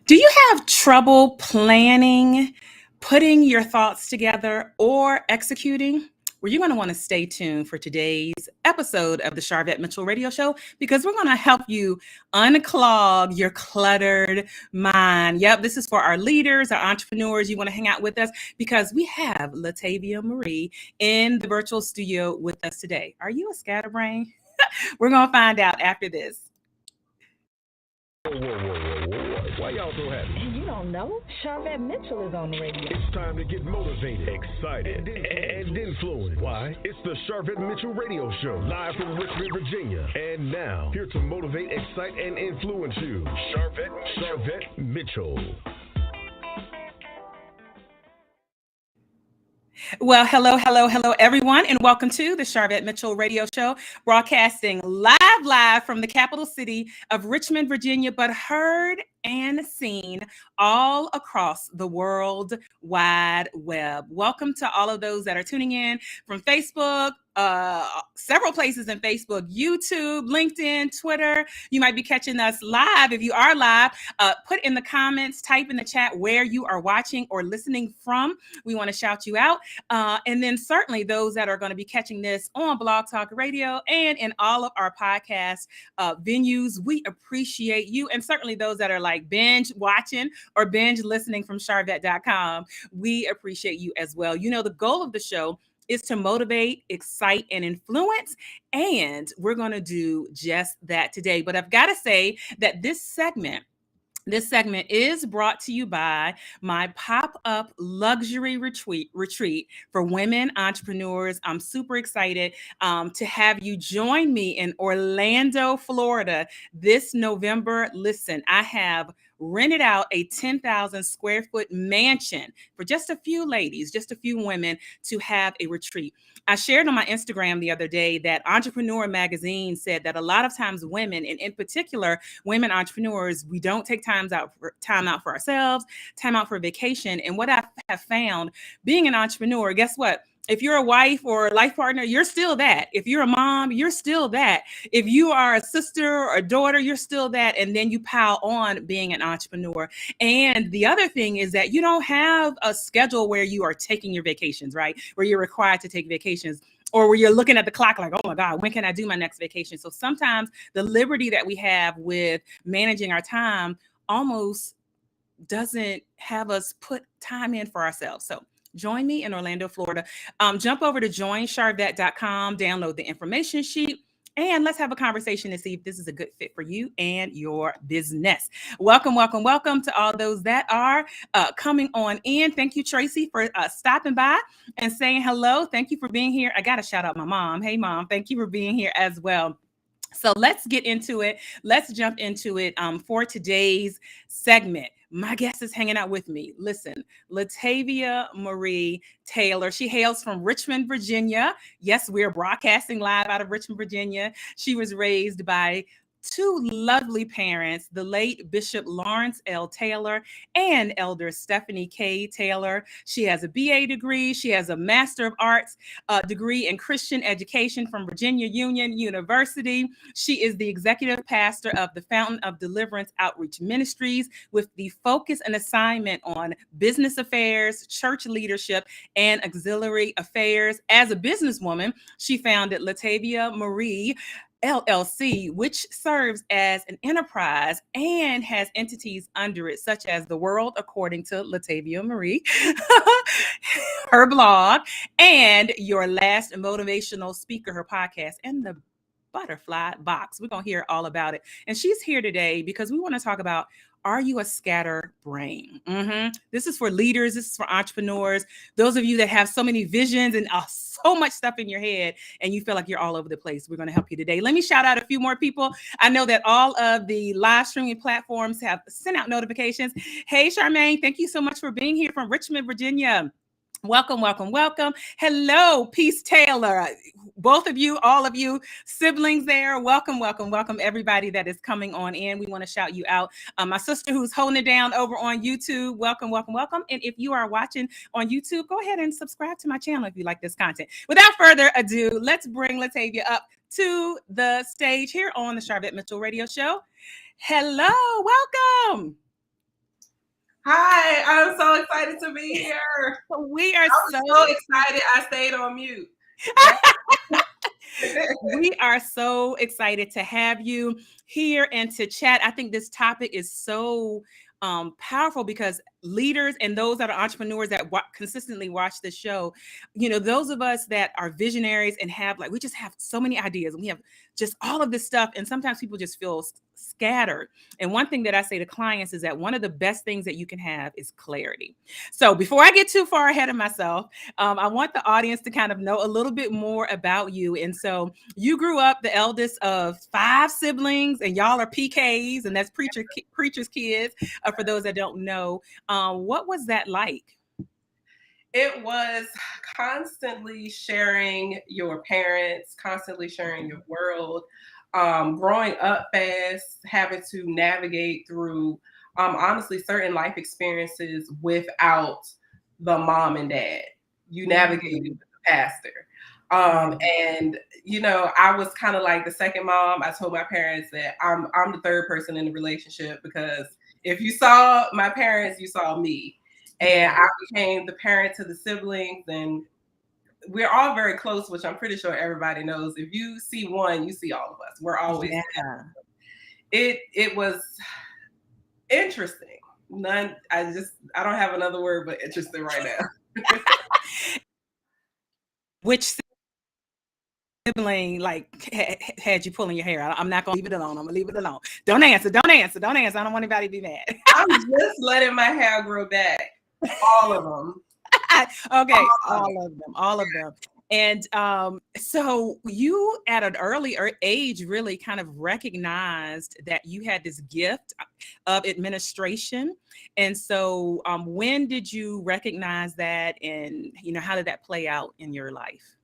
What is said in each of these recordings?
Do you have trouble planning, putting your thoughts together, or executing? Well, you're going to want to stay tuned for today's episode of the Sharvette Mitchell Radio Show because we're going to help you unclog your cluttered mind. Yep, this is for our leaders, our entrepreneurs. You want to hang out with us because we have Latavia Marie in the virtual studio with us today. Are you a scatterbrain? We're going to find out after this. Whoa. Why y'all so happy? You don't know? Sharvette Mitchell is on the radio. It's time to get motivated, excited, and influenced. Why? It's the Sharvette Mitchell Radio Show, live from Richmond, Virginia. And now, here to motivate, excite, and influence you, Sharvette Mitchell. Well, hello, everyone, and welcome to the Sharvette Mitchell Radio Show, broadcasting live from the capital city of Richmond, Virginia, but heard and seen all across the World Wide Web. Welcome to all of those that are tuning in from Facebook, several places in Facebook, YouTube, LinkedIn, Twitter. You might be catching us live. If you are live, put in the comments, type in the chat where you are watching or listening from. We want to shout you out. And then certainly those that are going to be catching this on Blog Talk Radio and in all of our podcast venues, we appreciate you. And certainly those that are like binge watching or binge listening from Sharvette.com, we appreciate you as well. You know, the goal of the show is to motivate, excite, and influence. And we're going to do just that today. But I've got to say that this segment is brought to you by my pop-up luxury retreat for women entrepreneurs. I'm super excited to have you join me in Orlando, Florida this November. Listen, I have rented out a 10,000 square foot mansion for just a few ladies, just a few women to have a retreat. I shared on my Instagram the other day that Entrepreneur Magazine said that a lot of times women, and in particular women entrepreneurs, we don't take time out for ourselves, time out for vacation. And what I have found being an entrepreneur, guess what? If you're a wife or a life partner, you're still that. If you're a mom, you're still that. If you are a sister or a daughter, you're still that. And then you pile on being an entrepreneur. And the other thing is that you don't have a schedule where you are taking your vacations, right? Where you're required to take vacations, or where you're looking at the clock like, oh my God, when can I do my next vacation? So sometimes the liberty that we have with managing our time almost doesn't have us put time in for ourselves. So join me in Orlando, Florida. Jump over to joinsharvette.com, download the information sheet, and let's have a conversation to see if this is a good fit for you and your business. Welcome to all those that are coming on in. Thank you, Tracy, for stopping by and saying hello. Thank you for being here. I got to shout out my mom. Hey, Mom, thank you for being here as well. So let's get into it. Let's jump into it for today's segment. My guest is hanging out with me. Listen, Latavia Marie Taylor. She hails from Richmond, Virginia. Yes, we're broadcasting live out of Richmond, Virginia. She was raised by two lovely parents, the late Bishop Lawrence L. Taylor and Elder Stephanie K. Taylor. She has a BA degree. She has a Master of Arts degree in Christian education from Virginia Union University. She is the executive pastor of the Fountain of Deliverance Outreach Ministries with the focus and assignment on business affairs, church leadership, and auxiliary affairs. As a businesswoman, she founded Latavia Marie LLC, which serves as an enterprise and has entities under it, such as The World According to Latavia Marie, her blog, and Your Last Motivational Speaker, her podcast, and the Butterfly Box. We're going to hear all about it. And she's here today because we want to talk about, are you a scatterbrain? This is for leaders. This is for entrepreneurs. Those of you that have so many visions and so much stuff in your head and you feel like you're all over the place. We're going to help you today. Let me shout out a few more people. I know that all of the live streaming platforms have sent out notifications. Hey, Charmaine, thank you so much for being here from Richmond, Virginia. Welcome. Hello, Peace Taylor. Both of you, all of you siblings there. Welcome, everybody that is coming on in. We want to shout you out. My sister who's holding it down over on YouTube. Welcome. And if you are watching on YouTube, go ahead and subscribe to my channel if you like this content. Without further ado, let's bring Latavia up to the stage here on the Sharvette Mitchell Radio Show. Hello, welcome. Hi, I'm so excited to be here. We are So excited I stayed on mute. we are so excited to have you here and to chat. I think this topic is so powerful because leaders and those that are entrepreneurs that consistently watch the show, those of us that are visionaries and we just have so many ideas and we have just all of this stuff. And sometimes people just feel scattered. And one thing that I say to clients is that one of the best things that you can have is clarity. So before I get too far ahead of myself, I want the audience to kind of know a little bit more about you. And so you grew up the eldest of 5 siblings, and y'all are PKs, and that's preacher's kids. For those that don't know, what was that like? It was constantly sharing your parents, constantly sharing your world, growing up fast, having to navigate through, honestly, certain life experiences without the mom and dad. You navigated with the pastor. And I was kind of like the second mom. I told my parents that I'm the third person in the relationship because if you saw my parents, you saw me. And I became the parent to the siblings, and we're all very close, which I'm pretty sure everybody knows. If you see one, you see all of us. We're always It was interesting. I don't have another word but interesting right now. Which sibling had you pulling your hair out? I'm not gonna leave it alone. I'm gonna leave it alone. Don't answer. I don't want anybody to be mad. I'm just letting my hair grow back. All of them. Okay, all of them. And so you at an early age really kind of recognized that you had this gift of administration. And so when did you recognize that, and how did that play out in your life?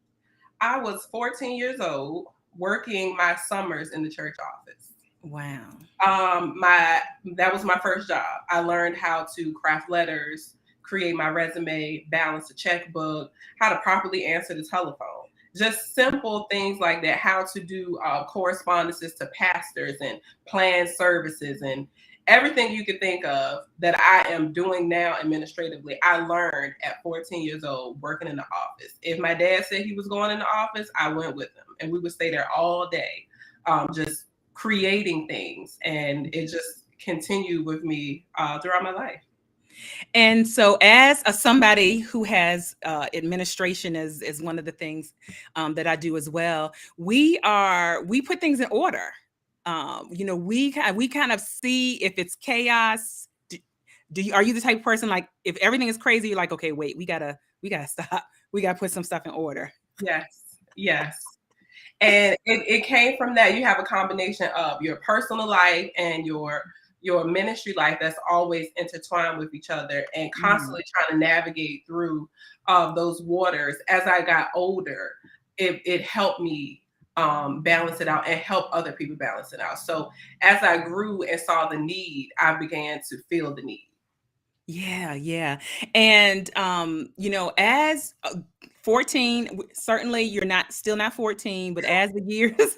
I was 14 years old working my summers in the church office. Wow. That was my first job. I learned how to craft letters, create my resume, balance a checkbook, how to properly answer the telephone. Just simple things like that, how to do correspondences to pastors and plan services and everything you could think of that I am doing now administratively. I learned at 14 years old working in the office. If my dad said he was going in the office, I went with him and we would stay there all day, just creating things. And it just continued with me throughout my life. And so as somebody who has administration is one of the things that I do as well, we put things in order. We kind of see if it's chaos. Are you the type of person, like, if everything is crazy, you're like, okay, wait, we gotta stop. We gotta put some stuff in order. Yes. And it came from that. You have a combination of your personal life and your ministry life that's always intertwined with each other and constantly trying to navigate through those waters. As I got older, it helped me balance it out and help other people balance it out. So as I grew and saw the need, I began to feel the need. Yeah. And as 14, certainly you're still not 14, but as the years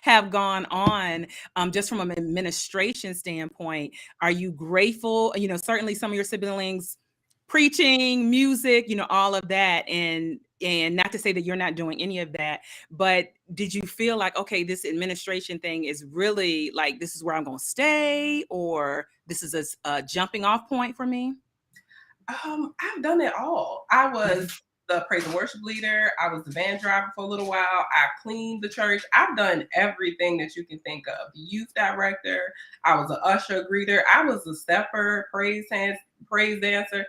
have gone on, just from an administration standpoint, are you grateful? Certainly some of your siblings preaching, music, all of that, and not to say that you're not doing any of that, but did you feel like, okay, this administration thing is really like, this is where I'm going to stay, or this is a jumping off point for me? I've done it all. I was the praise and worship leader. I was the van driver for a little while. I cleaned the church. I've done everything that you can think of. The youth director. I was an usher, greeter. I was a stepper, praise dancer.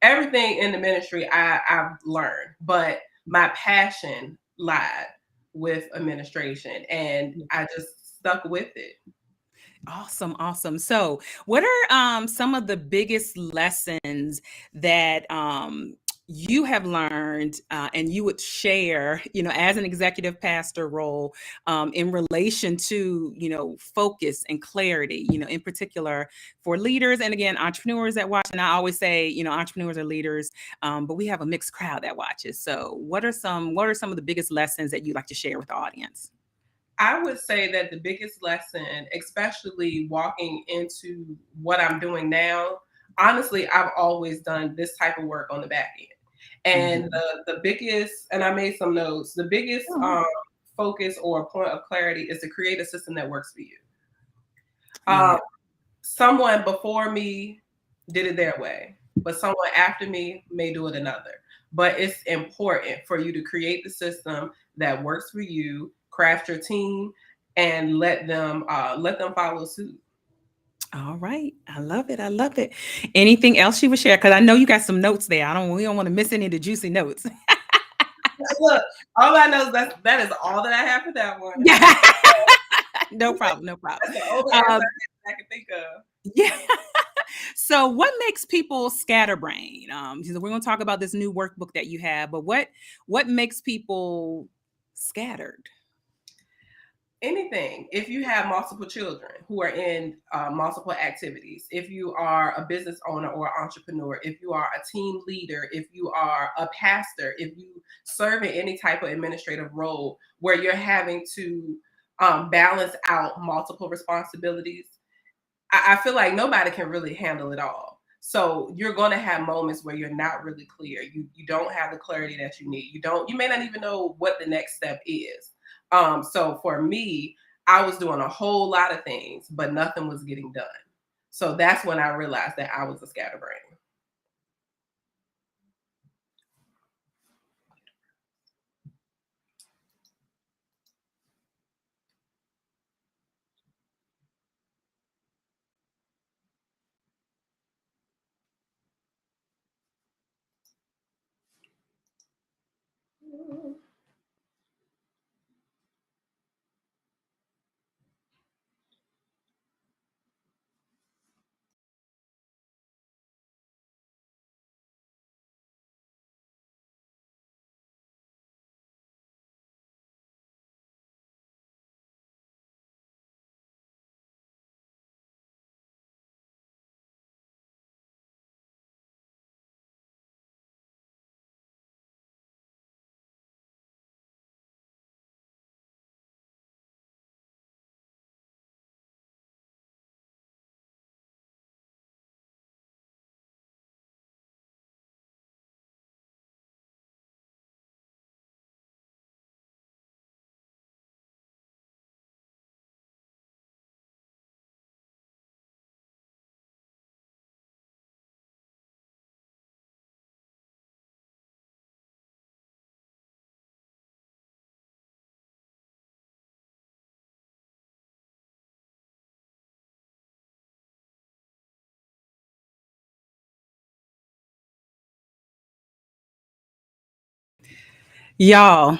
Everything in the ministry I've learned, but my passion lied with administration, and I just stuck with it. Awesome. So what are some of the biggest lessons that you have learned and you would share, as an executive pastor role, in relation to, focus and clarity, in particular for leaders and, again, entrepreneurs that watch? And I always say, entrepreneurs are leaders, but we have a mixed crowd that watches. So what are some of the biggest lessons that you'd like to share with the audience? I would say that the biggest lesson, especially walking into what I'm doing now, honestly, I've always done this type of work on the back end. And the biggest, and I made some notes, the biggest focus or point of clarity is to create a system that works for you. Someone before me did it their way, but someone after me may do it another. But it's important for you to create the system that works for you, craft your team, and let them follow suit. All right. I love it. I love it. Anything else you would share? Because I know you got some notes there. We don't want to miss any of the juicy notes. Look, all I know is that is all that I have for that one. Yeah. No problem. No problem. That's the only answer I can think of. Yeah. So what makes people scatterbrained? We're going to talk about this new workbook that you have, but what makes people scattered? Anything. If you have multiple children who are in multiple activities, if you are a business owner or entrepreneur, if you are a team leader, if you are a pastor, if you serve in any type of administrative role where you're having to balance out multiple responsibilities, I feel like nobody can really handle it all. So you're going to have moments where you're not really clear. You don't have the clarity that you need. You may not even know what the next step is. So for me, I was doing a whole lot of things, but nothing was getting done. So that's when I realized that I was a scatterbrain. Y'all,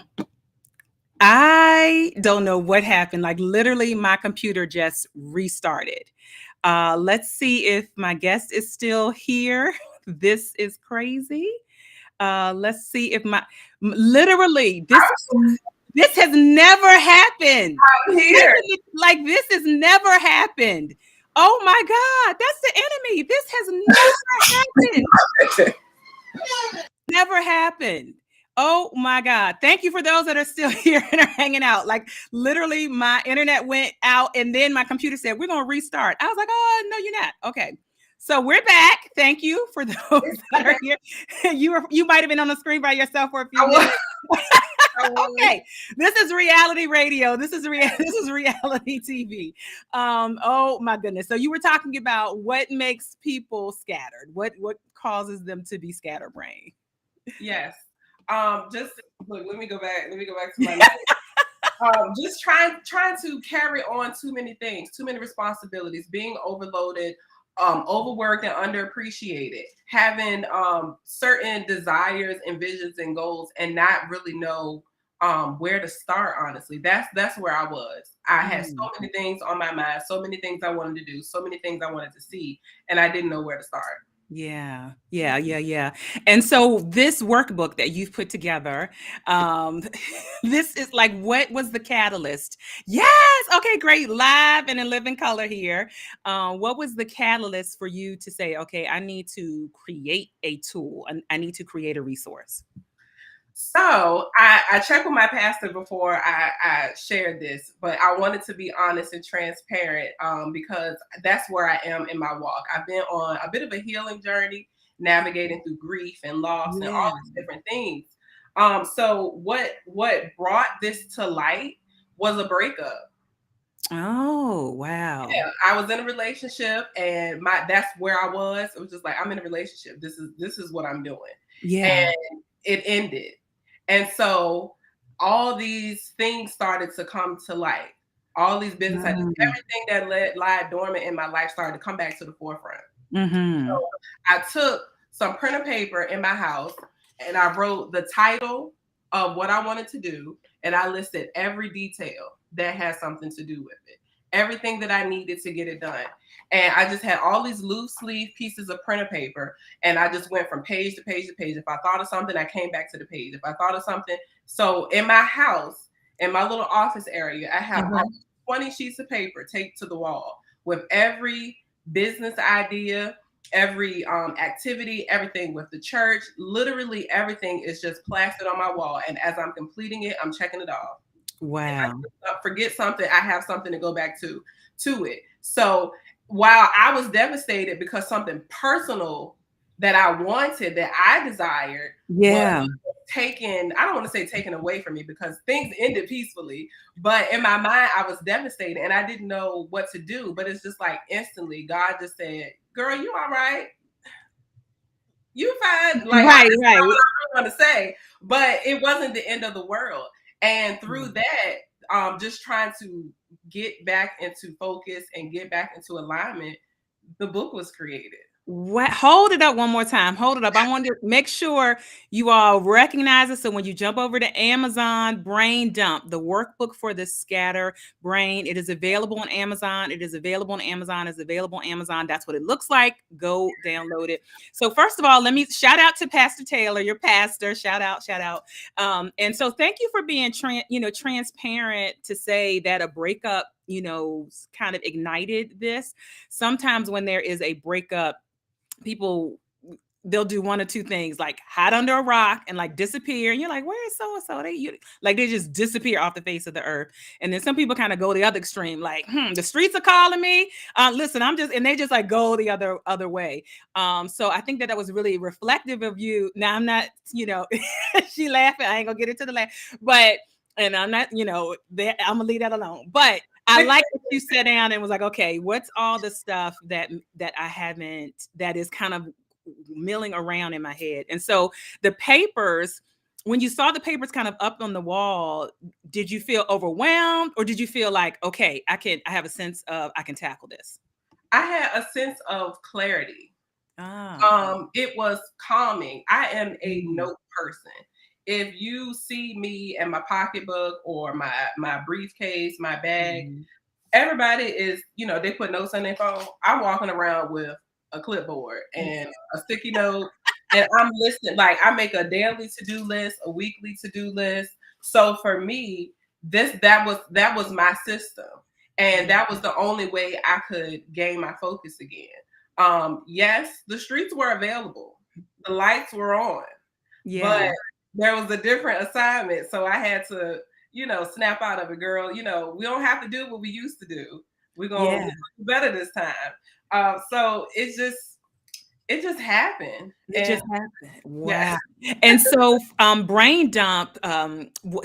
I don't know what happened. Like literally my computer just restarted. Let's see if my guest is still here. This is crazy. Let's see if literally this has never happened. I'm here. This has never happened. Oh my God, that's the enemy. This has never happened. Never happened. Oh my God. Thank you for those that are still here and are hanging out. Like literally my internet went out and then my computer said, we're going to restart. I was like, oh, no, you're not. Okay. So we're back. Thank you for those that are here. You might have been on the screen by yourself for a few minutes. Okay. This is reality radio. This is reality TV. Oh my goodness. So you were talking about what makes people scattered. What causes them to be scatterbrained? Yes. Just look, let me go back to my notes. Just trying to carry on too many things, too many responsibilities, being overloaded, overworked and underappreciated, having certain desires and visions and goals and not really know where to start. Honestly, that's where I was. I had so many things on my mind, so many things I wanted to do, so many things I wanted to see, and I didn't know where to start. Yeah. And so this workbook that you've put together, this is like, what was the catalyst? Yes. Okay, great. Live and in living color here. What was the catalyst for you to say, okay, I need to create a tool and I need to create a resource? So I checked with my pastor before I shared this, but I wanted to be honest and transparent because that's where I am in my walk. I've been on a bit of a healing journey, navigating through grief and loss and all these different things. So what brought this to light was a breakup. Oh, wow. Yeah, I was in a relationship and that's where I was. It was just like, I'm in a relationship. This is what I'm doing. Yeah. And it ended. And so all these things started to come to light. All these business ideas, everything that lied dormant in my life started to come back to the forefront. Mm-hmm. So I took some printer paper in my house and I wrote the title of what I wanted to do. And I listed every detail that has something to do with it, everything that I needed to get it done. And I just had all these loose leaf pieces of printer paper. And I just went from page to page to page. If I thought of something, I came back to the page. If I thought of something. So in my house, in my little office area, I have 20 sheets of paper taped to the wall with every business idea, every activity, everything with the church. Literally everything is just plastered on my wall. And as I'm completing it, I'm checking it off. Wow. Forget something, I have something to go back to it. So while I was devastated because something personal that I wanted, that I desired, was taken, I don't want to say taken away from me because things ended peacefully, but in my mind I was devastated and I didn't know what to do. But it's just like instantly God just said, girl, you all right, you fine. Like, right. I want to say, but it wasn't the end of the world. And through that, just trying to get back into focus and get back into alignment, the book was created. What? Hold it up one more time. Hold it up. I want to make sure you all recognize it. So when you jump over to Amazon, Brain Dump, the workbook for the Scatterbrained, it is available on Amazon. It is available on Amazon. It's available on Amazon. That's what it looks like. Go download it. So first of all, let me shout out to Pastor Taylor, your pastor. Shout out, shout out. And so thank you for being transparent to say that a breakup, kind of ignited this. Sometimes when there is a breakup, people, they'll do one or two things, like hide under a rock and like disappear. And you're like, where is so-and-so? They just disappear off the face of the earth. And then some people kind of go the other extreme, like, the streets are calling me. Listen, and they just like go the other way. So I think that was really reflective of you. Now I'm not, she laughing. I ain't gonna get into the laugh, and I'm not, I'm gonna leave that alone. But I like that you sat down and was like, okay, what's all the stuff that I haven't, that is kind of milling around in my head. And so the papers, when you saw the papers kind of up on the wall, did you feel overwhelmed, or did you feel like, okay, I have a sense of I can tackle this? I had a sense of clarity. It was calming. I am a note person. If you see me in my pocketbook or my briefcase, my bag, everybody is, they put notes on their phone. I'm walking around with a clipboard and a sticky note, and I'm listening. Like, I make a daily to-do list, a weekly to-do list. So for me, that was my system, and that was the only way I could gain my focus again. Yes, the streets were available, the lights were on, but there was a different assignment. So I had to, snap out of it, girl. We don't have to do what we used to do. We're going to do better this time. So it just happened. Wow. Yeah. And so Brain Dump,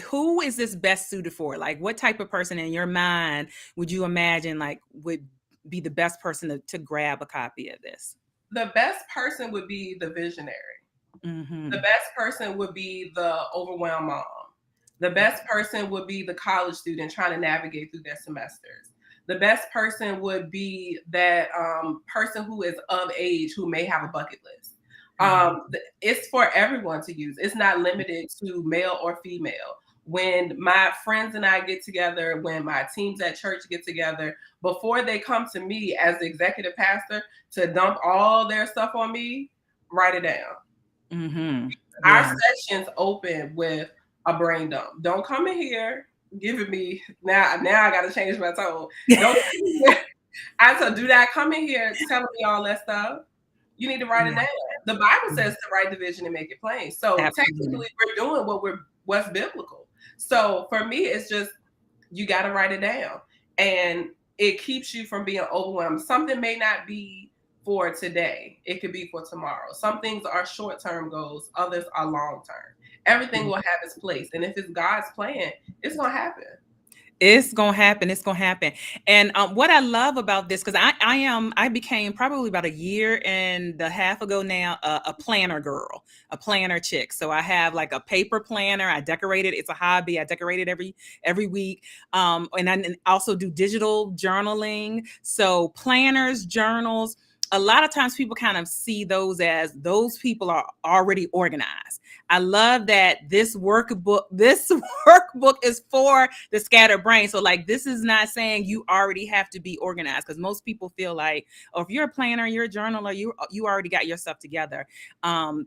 who is this best suited for? Like, what type of person in your mind would you imagine like would be the best person to grab a copy of this? The best person would be the visionary. The best person would be the overwhelmed mom. The best person would be the college student trying to navigate through their semesters. The best person would be that person who is of age, who may have a bucket list. It's for everyone to use. It's not limited to male or female. When my friends and I get together, when my teams at church get together, before they come to me as the executive pastor to dump all their stuff on me, write it down. Our sessions open with a brain dump. Don't come in here giving me now I got to change my tone. Don't I said, do not come in here telling me all that stuff. You need to write it down. the Bible says to write the vision and make it plain. So Absolutely. technically we're doing what's biblical. So for me, it's just, you got to write it down, and it keeps you from being overwhelmed. Something may not be for today. It could be for tomorrow. Some things are short-term goals. Others are long-term. Everything will have its place. And if it's God's plan, it's going to happen. It's gonna happen. It's gonna happen. And what I love about this, because I became probably about a year and a half ago now a planner girl, a planner chick. So I have like a paper planner. I decorate it. It's a hobby. I decorate it every week. And I also do digital journaling. So planners, journals. A lot of times people kind of see those as those people are already organized. I love that this workbook is for the scatterbrain. So like, this is not saying you already have to be organized, because most people feel like, oh, if you're a planner, you're a journaler, you already got your stuff together.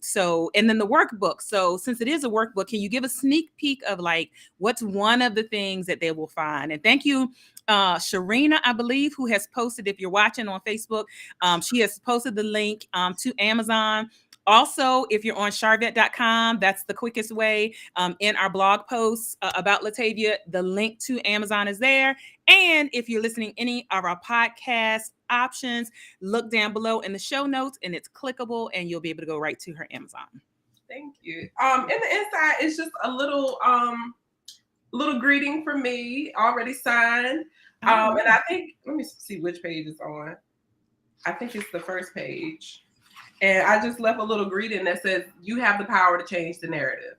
So, and then the workbook. So since it is a workbook, can you give a sneak peek of like, what's one of the things that they will find? And thank you, Sharina, I believe, who has posted, if you're watching on Facebook, she has posted the link to Amazon. Also, if you're on Sharvette.com, that's the quickest way. In our blog posts about Latavia, the link to Amazon is there. And if you're listening any of our podcast options, look down below in the show notes, and it's clickable, and you'll be able to go right to her Amazon. Thank you. In the inside, it's just a little greeting for me, already signed. And I think, let me see which page it's on. I think it's the first page. And I just left a little greeting that says, you have the power to change the narrative.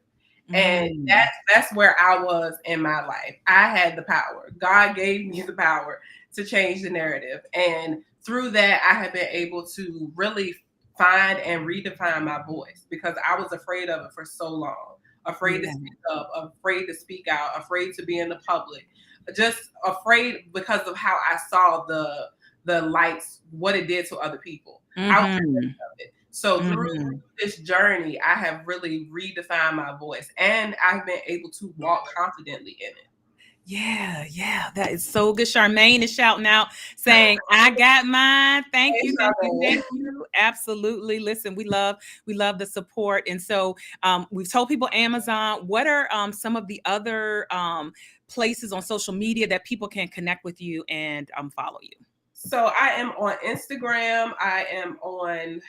And that's where I was in my life. I had the power. God gave me the power to change the narrative. And through that, I have been able to really find and redefine my voice, because I was afraid of it for so long. Afraid to speak up, afraid to speak out, afraid to be in the public, just afraid because of how I saw the lights, what it did to other people. I was afraid of it. So through this journey, I have really redefined my voice, and I've been able to walk confidently in it. Yeah, that is so good. Charmaine is shouting out, saying, I got mine. Thank you. Absolutely. Listen, we love the support. And so we've told people Amazon. What are some of the other places on social media that people can connect with you and follow you? So I am on Instagram. I am on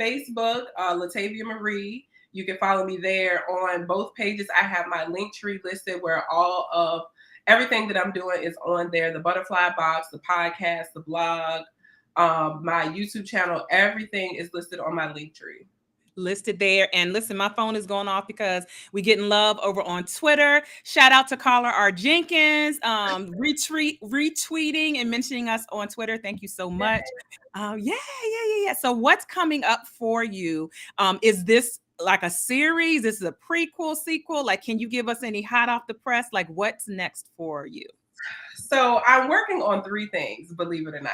Facebook, Latavia Marie. You can follow me there. On both pages, I have my link tree listed where all of everything that I'm doing is on there. The butterfly box, the podcast, the blog, my YouTube channel, everything is listed on my link tree. Listed there. And listen, my phone is going off because we're getting love over on Twitter. Shout out to caller R. Jenkins, retweeting and mentioning us on Twitter. Thank you so much. Yeah. So what's coming up for you? Is this like a series? This is a prequel, sequel? Like, can you give us any hot off the press? Like, what's next for you? So I'm working on 3 things, believe it or not.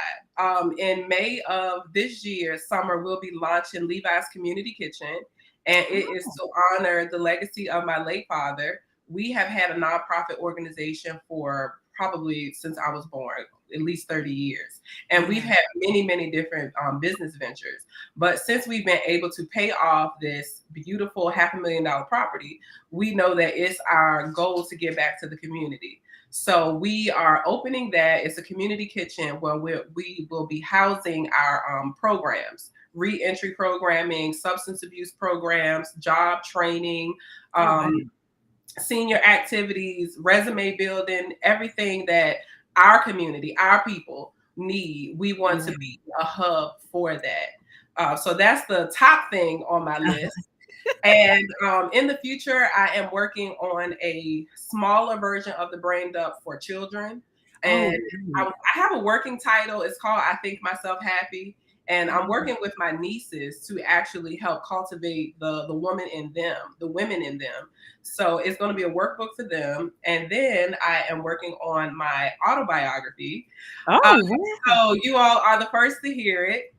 In May of this year, summer, we'll be launching Levi's Community Kitchen, and it is to honor the legacy of my late father. We have had a nonprofit organization for probably since I was born, at least 30 years. And we've had many, many different business ventures. But since we've been able to pay off this beautiful $500,000 property, we know that it's our goal to give back to the community. So we are opening that. It's a community kitchen where we will be housing our programs, re-entry programming, substance abuse programs, job training, senior activities, resume building, everything that our community, our people need. We want to be a hub for that. So that's the top thing on my list. And in the future, I am working on a smaller version of the Brained Up for children. And I have a working title. It's called I Think Myself Happy. And I'm working with my nieces to actually help cultivate the woman in them, the women in them. So it's going to be a workbook for them. And then I am working on my autobiography. So you all are the first to hear it.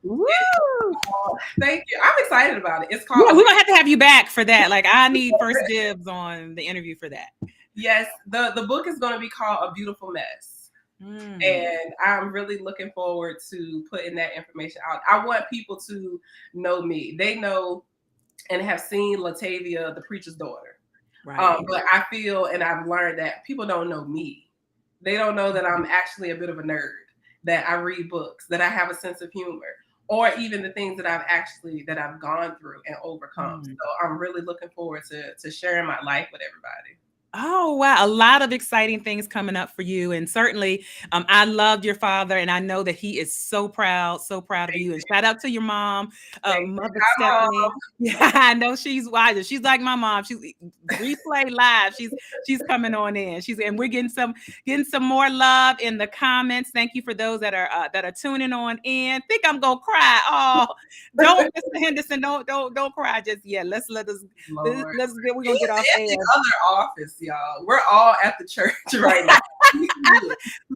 Thank you. I'm excited about it. It's called. Yeah, we're going to have you back for that. Like, I need first dibs on the interview for that. Yes. The book is going to be called A Beautiful Mess. And I'm really looking forward to putting that information out. I want people to know me. They know and have seen Latavia, the preacher's daughter. Right. But I feel, and I've learned that people don't know me. They don't know that I'm actually a bit of a nerd, that I read books, that I have a sense of humor, or even the things that I've gone through and overcome. So I'm really looking forward to sharing my life with everybody. Oh, wow. A lot of exciting things coming up for you. And certainly, I loved your father, and I know that he is so proud of you. And shout out to your mom, Mother Stephanie. Mom. Yeah, I know she's wise. She's like my mom. She's replay live. She's coming on in. And we're getting some more love in the comments. Thank you for those that are tuning on in. Think I'm gonna cry. Oh, don't, Mr. Henderson, don't cry just yet. We're gonna get off air. The other office, y'all. We're all at the church right now.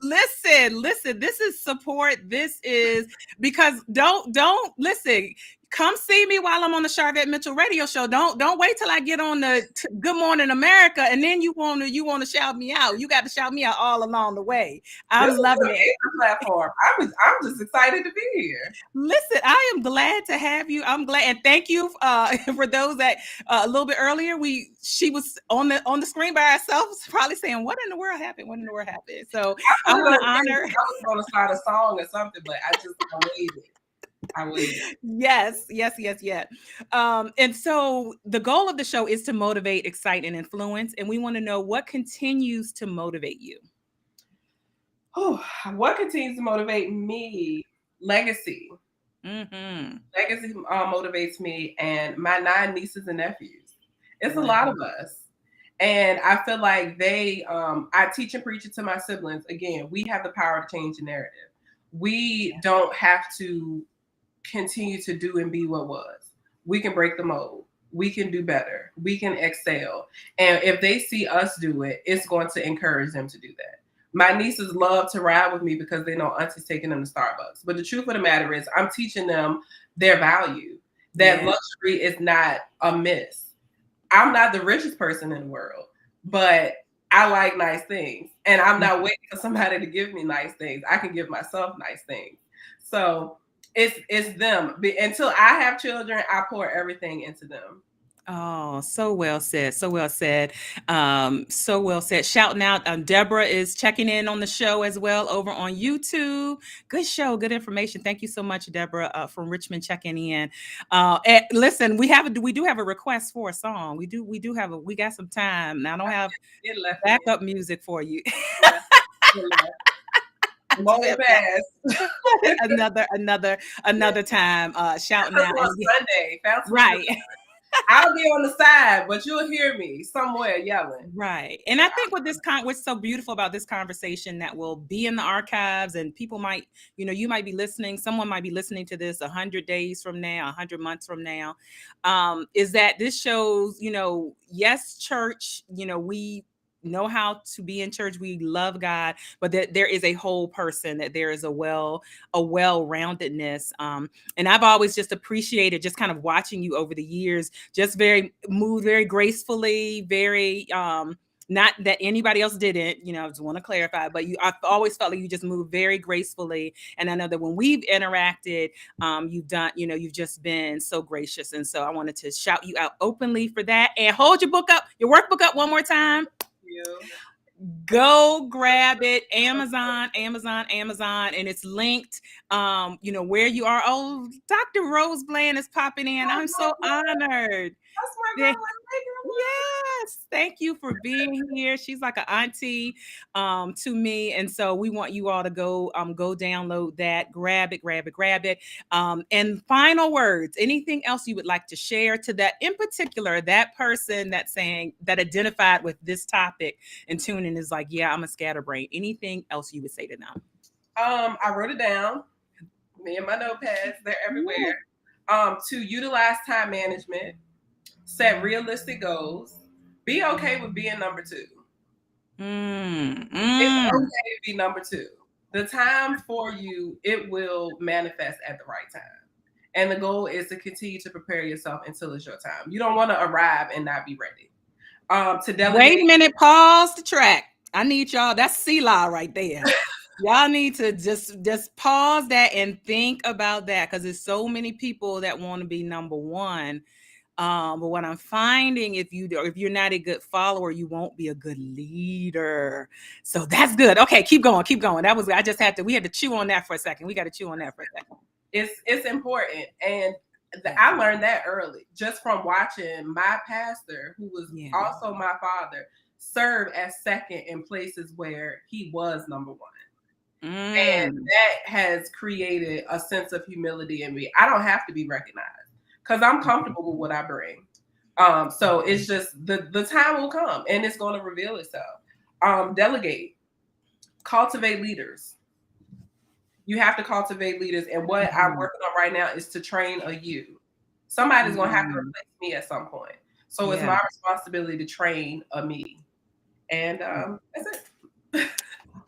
Listen, this is support. This is because don't listen. Come see me while I'm on the Sharvette Mitchell radio show. Don't wait till I get on the Good Morning America and then you want to shout me out. You got to shout me out all along the way. I'm loving it. Platform. I'm just excited to be here. Listen, I am glad to have you. I'm glad, and thank you for those that a little bit earlier she was on the screen by herself, probably saying, "What in the world happened? What in the world happened?" So I want to honor. I was going to start a song or something, but I waited. Yes. And so the goal of the show is to motivate, excite, and influence. And we want to know what continues to motivate you. Oh, what continues to motivate me? Legacy. Legacy motivates me and my 9 nieces and nephews. It's a lot of us. And I feel like I teach and preach it to my siblings. Again, we have the power to change the narrative. We don't have to continue to do and be what was. We can break the mold. We can do better. We can excel. And if they see us do it, it's going to encourage them to do that. My nieces love to ride with me because they know Auntie's taking them to Starbucks. But the truth of the matter is I'm teaching them their value, that luxury is not a miss. I'm not the richest person in the world, but I like nice things. And I'm not waiting for somebody to give me nice things. I can give myself nice things. So it's them. Until I have children, I pour everything into them. Oh, so well said. So well said. Shouting out. Deborah is checking in on the show as well over on YouTube. Good show. Good information. Thank you so much, Deborah, from Richmond checking in. And listen, we do have a request for a song. We got some time. Now I don't have backup music for you. Another time shouting out Sunday. Right. I'll be on the side, but you'll hear me somewhere yelling. Right. And I think what's so beautiful about this conversation that will be in the archives, and people might, you might be listening, someone might be listening to this 100 days from now, 100 months from now, is that this shows, yes, church, we know how to be in church. We love God, but that there is a whole person, that there is a well-roundedness. And I've always just appreciated just kind of watching you over the years, just move very gracefully, very, not that anybody else didn't, I just want to clarify, but I've always felt like you just move very gracefully. And I know that when we've interacted, you've just been so gracious. And so I wanted to shout you out openly for that. And hold your workbook up one more time. Go grab it. Amazon, and it's linked. Where you are. Oh, Dr. Rose Bland is popping in. I'm so honored. That's my girl. Yes, thank you for being here. She's like an auntie to me, and so we want you all to go download that, grab it. And final words. Anything else you would like to share to that, in particular, that person that identified with this topic and tuning is like, yeah, I'm a scatterbrain. Anything else you would say to them? I wrote it down. Me and my notepads, they're everywhere. To utilize time management. Set realistic goals. Be okay with being number 2. It's okay to be number 2. The time for you, it will manifest at the right time. And the goal is to continue to prepare yourself until it's your time. You don't want to arrive and not be ready. To delegate. Wait a minute, pause the track. I need y'all. That's Selah right there. Y'all need to just pause that and think about that, because there's so many people that want to be number one. But what I'm finding, if you're not a good follower, you won't be a good leader. So that's good. Okay, keep going, keep going. We had to chew on that for a second. We got to chew on that for a second. It's important, and I learned that early just from watching my pastor, who was also my father, serve as second in places where he was number one. And that has created a sense of humility in me. I don't have to be recognized because I'm comfortable with what I bring. So it's just the time will come and it's going to reveal itself. Delegate, cultivate leaders. You have to cultivate leaders. And what I'm working on right now is to train a you. Somebody's going to have to replace me at some point. So it's my responsibility to train a me. And that's it.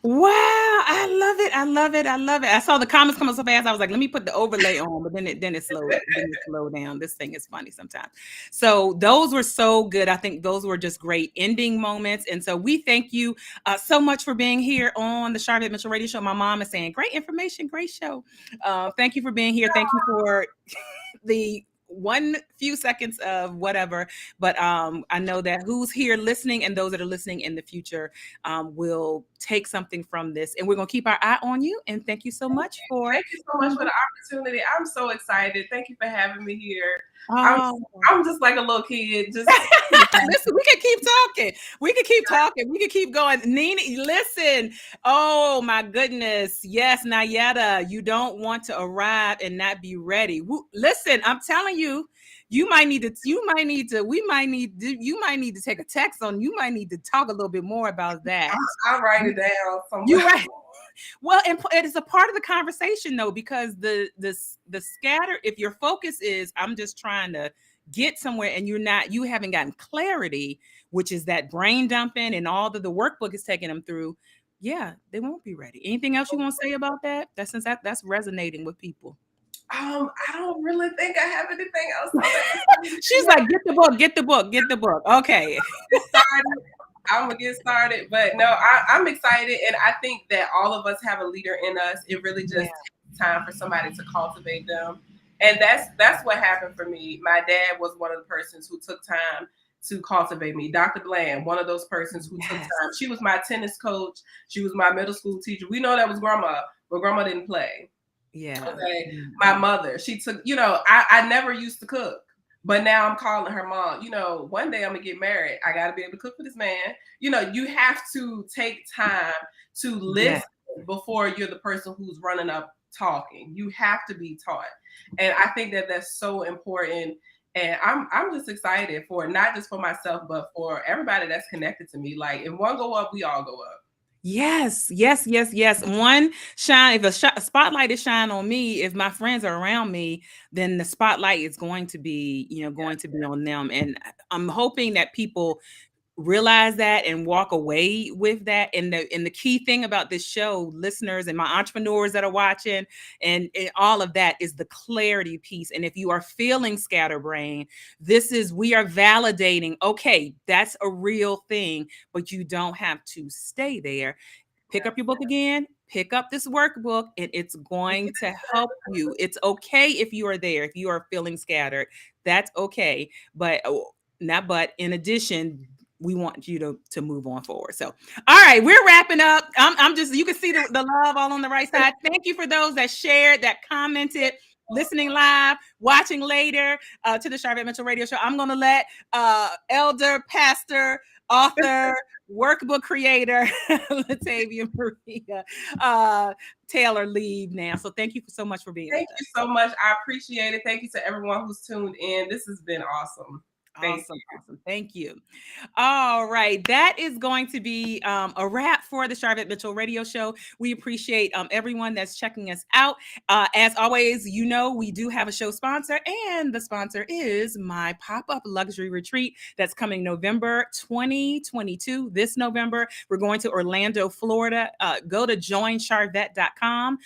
Wow, I love it. I love it. I love it. I saw the comments coming so fast. I was like, let me put the overlay on, but then it slowed down. This thing is funny sometimes. So those were so good. I think those were just great ending moments. And so we thank you so much for being here on the Sharvette Mitchell Radio Show. My mom is saying, great information, great show. Thank you for being here. Thank you for the few seconds of whatever, but I know that who's here listening and those that are listening in the future will take something from this, and we're going to keep our eye on you. And thank you so much for the opportunity. I'm so excited. Thank you for having me here. I'm just like a little kid. Just listen, we can keep talking. We can keep going. Nina, listen. Oh my goodness. Yes, Nayetta, you don't want to arrive and not be ready. Listen, I'm telling you, you might need to take a text on. You might need to talk a little bit more about that. I'll write it down somewhere. You're right. Well, and it is a part of the conversation though, because the scatter, if your focus is, I'm just trying to get somewhere and you haven't gotten clarity, which is that brain dumping and all that the workbook is taking them through. Yeah, they won't be ready. Anything else you want to say about that? That's resonating with people. I don't really think I have anything else to say. She's like, get the book. Okay. I'm gonna get started, but no, I'm excited, and I think that all of us have a leader in us. It really just takes time for somebody to cultivate them, and that's what happened for me. My dad was one of the persons who took time to cultivate me. Dr. Bland, one of those persons who took time. She was my tennis coach. She was my middle school teacher. We know that was grandma, but grandma didn't play. Yeah. Okay. My mother, she took. I never used to cook. But now I'm calling her mom. One day I'm going to get married. I got to be able to cook for this man. You have to take time to listen before you're the person who's running up talking. You have to be taught. And I think that that's so important. And I'm just excited for not just for myself, but for everybody that's connected to me. Like, if one go up, we all go up. Yes. One shine. If a spotlight is shine on me, if my friends are around me, then the spotlight is going to be, going to be on them. And I'm hoping that people realize that and walk away with that. And the key thing about this show, listeners and my entrepreneurs that are watching and all of that, is the clarity piece. And if you are feeling scatterbrained, we are validating, okay, that's a real thing, but you don't have to stay there. Pick up your book again, pick up this workbook, and it's going to help you. It's okay if you are there, if you are feeling scattered, that's okay. But in addition, we want you to move on forward. So, all right, we're wrapping up. I'm just, you can see the love all on the right side. Thank you for those that shared, that commented, listening live, watching later to the Sharvette Mitchell Radio Show. I'm going to let elder, pastor, author, workbook creator, Latavia Maria Taylor leave now. So thank you so much for being with us. Thank you so much. I appreciate it. Thank you to everyone who's tuned in. This has been awesome. Awesome. Thank you. All right. That is going to be a wrap for the Sharvette Mitchell Radio Show. We appreciate everyone that's checking us out. As always, we do have a show sponsor, and the sponsor is my pop-up luxury retreat that's coming November 2022. This November, we're going to Orlando, Florida. Go to joinsharvette.com,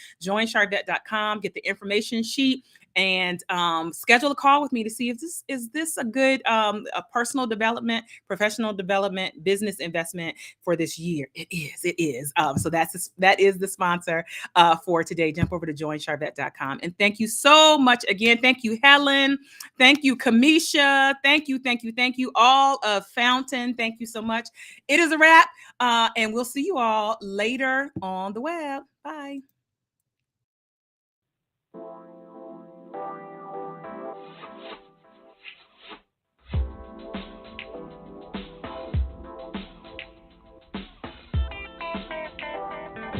get the information sheet, and schedule a call with me to see if this a good a personal development, professional development, business investment for this year. It is. So that is the sponsor for today. Jump over to joinsharvette.com. And thank you so much again. Thank you, Helen. Thank you, Kamisha. Thank you, all of Fountain. Thank you so much. It is a wrap. And we'll see you all later on the web. Bye.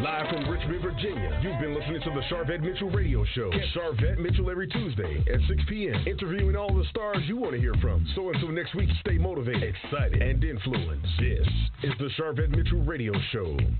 Live from Richmond, Virginia, you've been listening to the Sharvette Mitchell Radio Show. Get Sharvette Mitchell every Tuesday at 6 p.m., interviewing all the stars you want to hear from. So until next week, stay motivated, excited, and influenced. This is the Sharvette Mitchell Radio Show.